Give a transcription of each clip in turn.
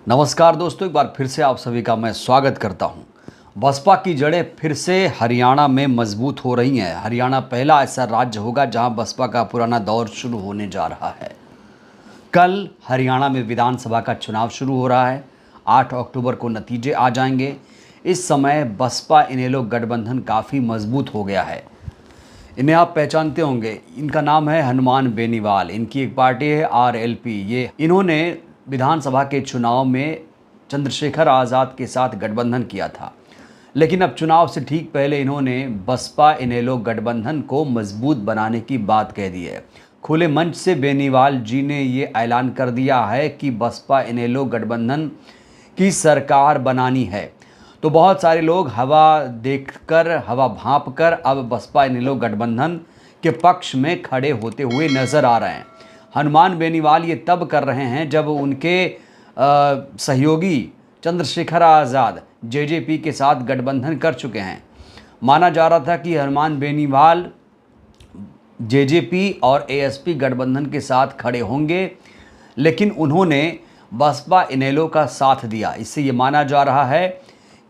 नमस्कार दोस्तों, एक बार फिर से आप सभी का मैं स्वागत करता हूं। बसपा की जड़ें फिर से हरियाणा में मजबूत हो रही हैं। हरियाणा पहला ऐसा राज्य होगा जहां बसपा का पुराना दौर शुरू होने जा रहा है। कल हरियाणा में विधानसभा का चुनाव शुरू हो रहा है। 8 अक्टूबर को नतीजे आ जाएंगे। इस समय बसपा इनेलो गठबंधन काफ़ी मजबूत हो गया है। इन्हें आप पहचानते होंगे, इनका नाम है हनुमान बेनीवाल। इनकी एक पार्टी है RLP। इन्होंने विधानसभा के चुनाव में चंद्रशेखर आज़ाद के साथ गठबंधन किया था, लेकिन अब चुनाव से ठीक पहले इन्होंने बसपा इनेलो गठबंधन को मजबूत बनाने की बात कह दी है। खुले मंच से बेनीवाल जी ने ये ऐलान कर दिया है कि बसपा इनेलो गठबंधन की सरकार बनानी है। तो बहुत सारे लोग हवा देखकर, हवा भांपकर अब बसपा इनेलो गठबंधन के पक्ष में खड़े होते हुए नजर आ रहे हैं। हनुमान बेनीवाल ये तब कर रहे हैं जब उनके सहयोगी चंद्रशेखर आज़ाद JJP के साथ गठबंधन कर चुके हैं। माना जा रहा था कि हनुमान बेनीवाल JJP और ASP गठबंधन के साथ खड़े होंगे, लेकिन उन्होंने बसपा इनेलो का साथ दिया। इससे ये माना जा रहा है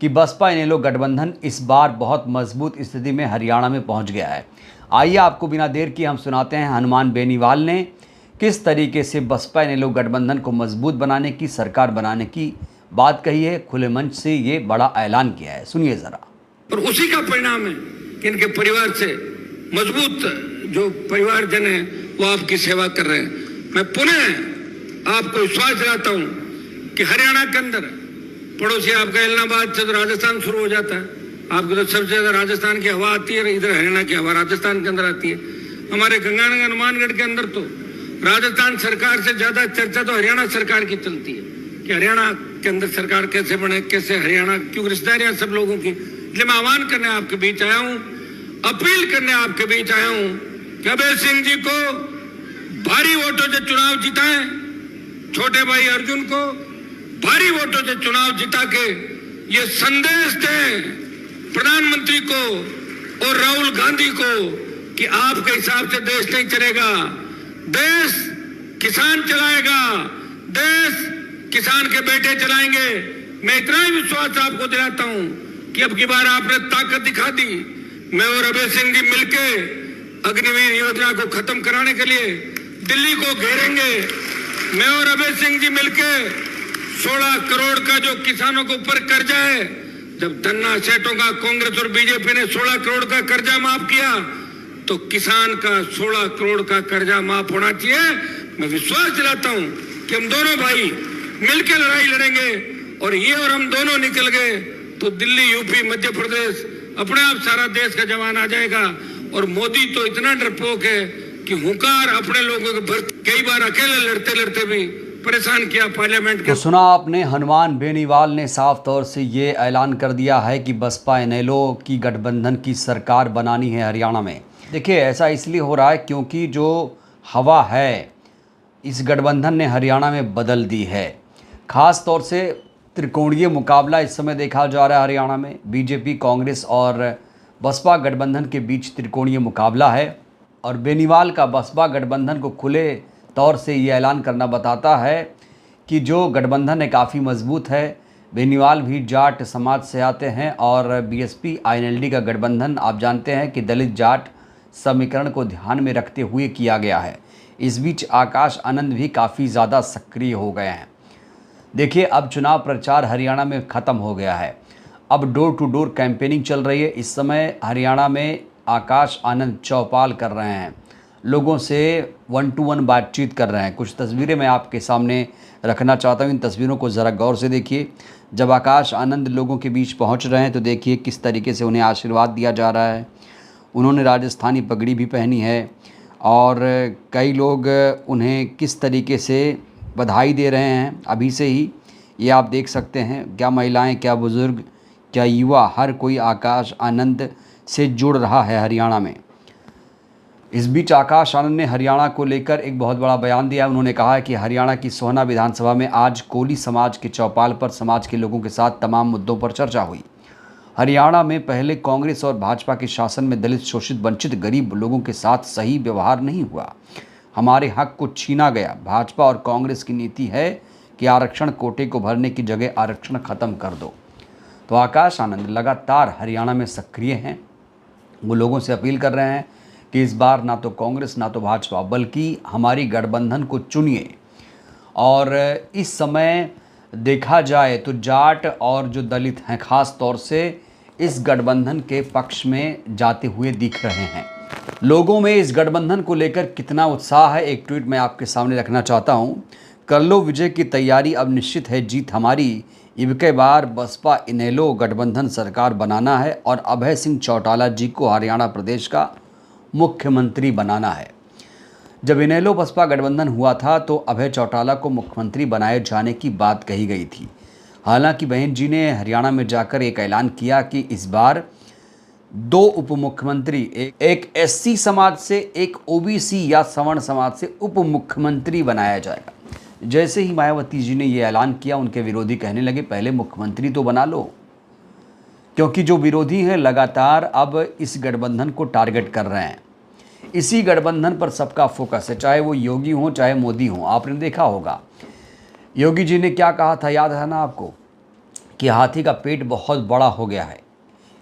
कि बसपा इनेलो गठबंधन इस बार बहुत मजबूत स्थिति में हरियाणा में पहुंच गया है। आइए आपको बिना देर किए हम सुनाते हैं हनुमान बेनीवाल ने किस तरीके से बसपा इनेलो गठबंधन को मजबूत बनाने की, सरकार बनाने की बात कही है। खुले मंच से ये बड़ा ऐलान किया है, सुनिए जरा। और उसी का परिणाम है कि इनके परिवार से मजबूत जो परिवारजन है वो आपकी सेवा कर रहे हैं। मैं पुनः आपको विश्वास दिलाता हूं कि हरियाणा के अंदर पड़ोसी आपका इलाहाबाद से तो राजस्थान शुरू हो जाता है। आपको तो सबसे ज्यादा राजस्थान की हवा आती है, इधर हरियाणा की हवा राजस्थान के अंदर आती है। हमारे गंगानगर हनुमानगढ़ के अंदर तो राजस्थान सरकार से ज्यादा चर्चा तो हरियाणा सरकार की चलती है कि हरियाणा के अंदर सरकार कैसे बने, कैसे हरियाणा, क्योंकि रिश्तेदारियां सब लोगों की। इसलिए मैं आह्वान करने आपके बीच आया हूं, अपील करने आपके बीच आया हूं कि अभय सिंह जी को भारी वोटों से चुनाव जिताएं, छोटे भाई अर्जुन को भारी वोटों से चुनाव जिता के ये संदेश दें प्रधानमंत्री को और राहुल गांधी को कि आपके हिसाब से देश नहीं चलेगा, देश किसान चलाएगा, देश किसान के बेटे चलाएंगे। मैं इतना ही विश्वास आपको दिलाता हूं कि अब की बार आपने ताकत दिखा दी। मैं और अभय सिंह जी मिलके अग्निवीर योजना को खत्म कराने के लिए दिल्ली को घेरेंगे। मैं और अभय सिंह जी मिलके 16 करोड़ का जो किसानों के ऊपर कर्जा है, जब धन्ना सेठों का कांग्रेस और बीजेपी ने 16 करोड़ का कर्जा माफ किया तो किसान का 16 करोड़ का कर्जा माफ होना चाहिए। मैं विश्वास दिलाता हूं कि हम दोनों भाई मिलकर लड़ाई लड़ेंगे और ये और हम दोनों निकल गए तो दिल्ली, यूपी, मध्य प्रदेश अपने आप सारा देश का जवान आ जाएगा। और मोदी तो इतना डरपोक है कि हुंकार अपने लोगों को कई बार अकेले लड़ते लड़ते भी परेशान किया पार्लियामेंट के। तो सुना आपने, हनुमान बेनीवाल ने साफ तौर से ये ऐलान कर दिया है कि बसपा इनेलो की गठबंधन की सरकार बनानी है हरियाणा में। देखिए, ऐसा इसलिए हो रहा है क्योंकि जो हवा है इस गठबंधन ने हरियाणा में बदल दी है। ख़ास तौर से त्रिकोणीय मुकाबला इस समय देखा जा रहा है हरियाणा में। BJP, कांग्रेस और बसपा गठबंधन के बीच त्रिकोणीय मुकाबला है और बेनीवाल का बसपा गठबंधन को खुले तौर से ये ऐलान करना बताता है कि जो गठबंधन है काफ़ी मजबूत है। बेनीवाल भी जाट समाज से आते हैं और BSP INLD का गठबंधन आप जानते हैं कि दलित जाट समीकरण को ध्यान में रखते हुए किया गया है। इस बीच आकाश आनंद भी काफ़ी ज़्यादा सक्रिय हो गए हैं। देखिए, अब चुनाव प्रचार हरियाणा में ख़त्म हो गया है। अब डोर टू डोर कैंपेनिंग चल रही है। इस समय हरियाणा में आकाश आनंद चौपाल कर रहे हैं, लोगों से 1-to-1 बातचीत कर रहे हैं। कुछ तस्वीरें मैं आपके सामने रखना चाहता हूँ, इन तस्वीरों को ज़रा गौर से देखिए। जब आकाश आनंद लोगों के बीच पहुँच रहे हैं तो देखिए किस तरीके से उन्हें आशीर्वाद दिया जा रहा है। उन्होंने राजस्थानी पगड़ी भी पहनी है और कई लोग उन्हें किस तरीके से बधाई दे रहे हैं अभी से ही, ये आप देख सकते हैं। क्या महिलाएं, क्या बुज़ुर्ग, क्या युवा, हर कोई आकाश आनंद से जुड़ रहा है हरियाणा में। इस बीच आकाश आनंद ने हरियाणा को लेकर एक बहुत बड़ा बयान दिया। उन्होंने कहा है कि हरियाणा की सोहना विधानसभा में आज कोली समाज के चौपाल पर समाज के लोगों के साथ तमाम मुद्दों पर चर्चा हुई। हरियाणा में पहले कांग्रेस और भाजपा के शासन में दलित, शोषित, वंचित, गरीब लोगों के साथ सही व्यवहार नहीं हुआ। हमारे हक को छीना गया। भाजपा और कांग्रेस की नीति है कि आरक्षण कोटे को भरने की जगह आरक्षण खत्म कर दो। तो आकाश आनंद लगातार हरियाणा में सक्रिय हैं। वो लोगों से अपील कर रहे हैं कि इस बार ना तो कांग्रेस ना तो भाजपा बल्कि हमारी गठबंधन को चुनिए। और इस समय देखा जाए तो जाट और जो दलित हैं ख़ास तौर से इस गठबंधन के पक्ष में जाते हुए दिख रहे हैं। लोगों में इस गठबंधन को लेकर कितना उत्साह है, एक ट्वीट मैं आपके सामने रखना चाहता हूं। कर लो विजय की तैयारी, अब निश्चित है जीत हमारी। इबके बार बसपा इनेलो गठबंधन सरकार बनाना है और अभय सिंह चौटाला जी को हरियाणा प्रदेश का मुख्यमंत्री बनाना है। जब इनेलो बसपा गठबंधन हुआ था तो अभय चौटाला को मुख्यमंत्री बनाए जाने की बात कही गई थी। हालांकि बहन जी ने हरियाणा में जाकर एक ऐलान किया कि इस बार 2 उप मुख्यमंत्री, एक एससी समाज से, एक ओबीसी या सवर्ण समाज से उप मुख्यमंत्री बनाया जाएगा। जैसे ही मायावती जी ने ये ऐलान किया, उनके विरोधी कहने लगे पहले मुख्यमंत्री तो बना लो, क्योंकि जो विरोधी हैं लगातार अब इस गठबंधन को टारगेट कर रहे हैं। इसी गठबंधन पर सबका फोकस है, चाहे वो योगी हों चाहे मोदी हों। आपने देखा होगा योगी जी ने क्या कहा था, याद है ना आपको, कि हाथी का पेट बहुत बड़ा हो गया है,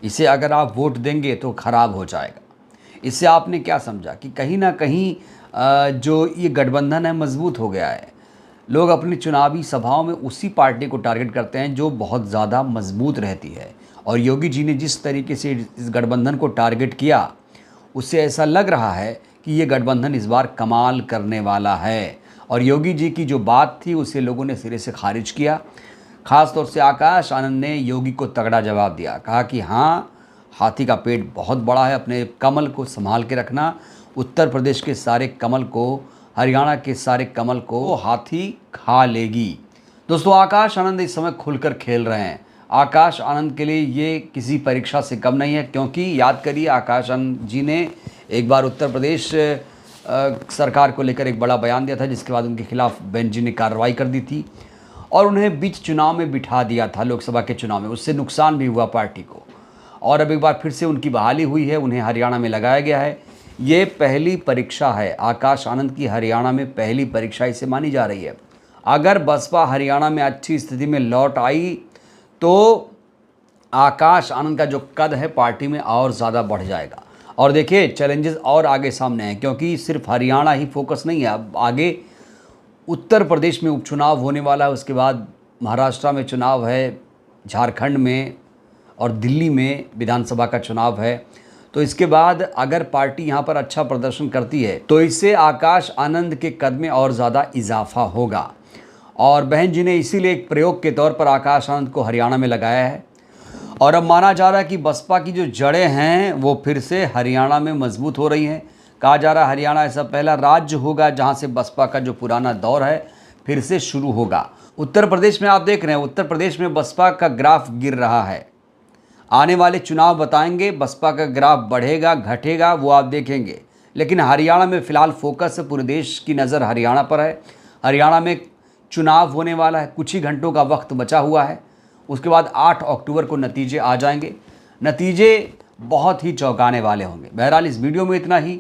इसे अगर आप वोट देंगे तो ख़राब हो जाएगा। इससे आपने क्या समझा कि कहीं ना कहीं जो ये गठबंधन है मजबूत हो गया है। लोग अपनी चुनावी सभाओं में उसी पार्टी को टारगेट करते हैं जो बहुत ज़्यादा मजबूत रहती है। और योगी जी ने जिस तरीके से इस गठबंधन को टारगेट किया, उससे ऐसा लग रहा है कि ये गठबंधन इस बार कमाल करने वाला है। और योगी जी की जो बात थी उसे लोगों ने सिरे से खारिज किया। ख़ास तौर से आकाश आनंद ने योगी को तगड़ा जवाब दिया, कहा कि हाँ, हाथी का पेट बहुत बड़ा है, अपने कमल को संभाल के रखना। उत्तर प्रदेश के सारे कमल को, हरियाणा के सारे कमल को हाथी खा लेगी। दोस्तों, आकाश आनंद इस समय खुलकर खेल रहे हैं। आकाश आनंद के लिए ये किसी परीक्षा से कम नहीं है, क्योंकि याद करिए आकाश आनंद जी ने एक बार उत्तर प्रदेश सरकार को लेकर एक बड़ा बयान दिया था, जिसके बाद उनके खिलाफ बेंच जी ने कार्रवाई कर दी थी और उन्हें बीच चुनाव में बिठा दिया था, लोकसभा के चुनाव में। उससे नुकसान भी हुआ पार्टी को। और अब एक बार फिर से उनकी बहाली हुई है, उन्हें हरियाणा में लगाया गया है। ये पहली परीक्षा है आकाश आनंद की, हरियाणा में पहली परीक्षा इसे मानी जा रही है। अगर बसपा हरियाणा में अच्छी स्थिति में लौट आई तो आकाश आनंद का जो कद है पार्टी में और ज़्यादा बढ़ जाएगा। और देखिए चैलेंजेस और आगे सामने हैं, क्योंकि सिर्फ हरियाणा ही फोकस नहीं है, अब आगे उत्तर प्रदेश में उपचुनाव होने वाला है, उसके बाद महाराष्ट्र में चुनाव है, झारखंड में और दिल्ली में विधानसभा का चुनाव है। तो इसके बाद अगर पार्टी यहाँ पर अच्छा प्रदर्शन करती है तो इससे आकाश आनंद के कद में और ज़्यादा इजाफा होगा। और बहन जी ने इसीलिए एक प्रयोग के तौर पर आकाश आनंद को हरियाणा में लगाया है। और अब माना जा रहा है कि बसपा की जो जड़ें हैं वो फिर से हरियाणा में मजबूत हो रही हैं। कहा जा रहा है हरियाणा ऐसा पहला राज्य होगा जहां से बसपा का जो पुराना दौर है फिर से शुरू होगा। उत्तर प्रदेश में आप देख रहे हैं, उत्तर प्रदेश में बसपा का ग्राफ गिर रहा है। आने वाले चुनाव बताएंगे बसपा का ग्राफ बढ़ेगा घटेगा, वो आप देखेंगे। लेकिन हरियाणा में फ़िलहाल फोकस है, पूरे देश की नज़र हरियाणा पर है। हरियाणा में चुनाव होने वाला है, कुछ ही घंटों का वक्त बचा हुआ है। उसके बाद 8 अक्टूबर को नतीजे आ जाएंगे। नतीजे बहुत ही चौंकाने वाले होंगे। बहरहाल इस वीडियो में इतना ही।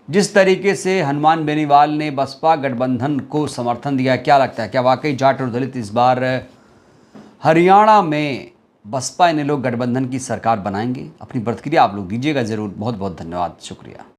जिस तरीके से हनुमान बेनीवाल ने बसपा गठबंधन को समर्थन दिया, क्या लगता है, क्या वाकई जाट और दलित इस बार हरियाणा में बसपा इनेलो गठबंधन की सरकार बनाएंगे? अपनी प्रतिक्रिया आप लोग दीजिएगा ज़रूर। बहुत बहुत धन्यवाद, शुक्रिया।